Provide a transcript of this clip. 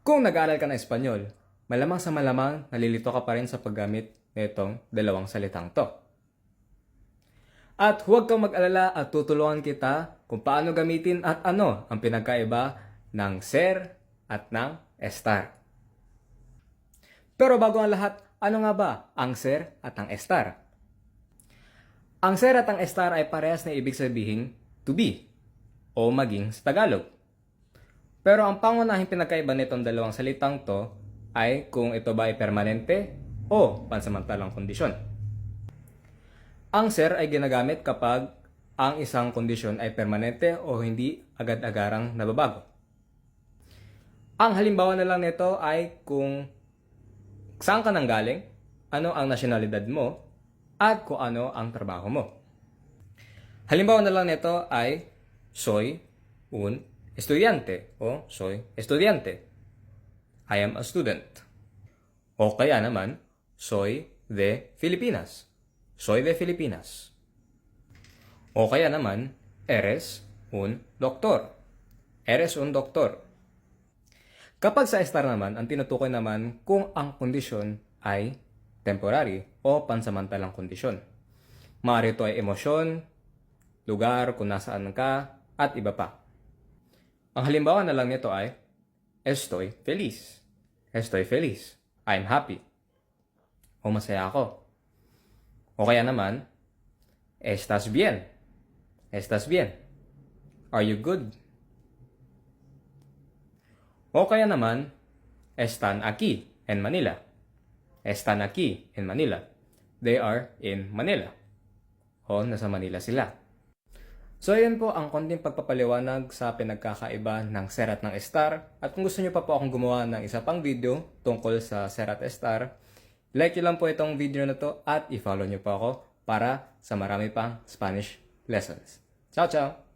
Kung nag-aaral ka ng Espanyol, malamang sa malamang nalilito ka pa rin sa paggamit nitong dalawang salitang to. At huwag kang mag-alala at tutulungan kita kung paano gamitin at ano ang pinagkaiba ng ser at ng estar. Pero bago ang lahat, ano nga ba ang ser at ang estar? Ang ser at ang estar ay parehas na ibig sabihin to be o maging sa Tagalog. Pero ang pangunahing pinagkaiba nitong dalawang salitang to ay kung ito ba ay permanente o pansamantalang kondisyon. Ang ser ay ginagamit kapag ang isang kondisyon ay permanente o hindi agad-agarang nababago. Ang halimbawa na lang nito ay kung saan ka nanggaling, ano ang nasyonalidad mo, at kung ano ang trabaho mo. Halimbawa na lang nito ay soy un estudiante o soy estudiante. I am a student. O kaya naman, soy de Filipinas. Soy de Filipinas. O kaya naman, eres un doctor. Eres un doctor. Kapag sa estar naman, ang tinutukoy naman kung ang kondisyon ay temporary o pansamantalang kondisyon. Maaari ito ay emosyon, lugar kung nasaan ka, at iba pa. Ang halimbawa na lang nito ay, estoy feliz. Estoy feliz. I'm happy. O masaya ako. O kaya naman, estás bien. Estás bien. Are you good? O kaya naman, están aquí en Manila. Están aquí en Manila. They are in Manila. O nasa Manila sila. So ayan po ang konting pagpapaliwanag sa pinagkakaiba ng ser at ng estar. At kung gusto nyo pa po akong gumawa ng isa pang video tungkol sa ser at estar, like nyo lang po itong video na to at i-follow nyo po ako para sa marami pang Spanish lessons. Ciao, ciao!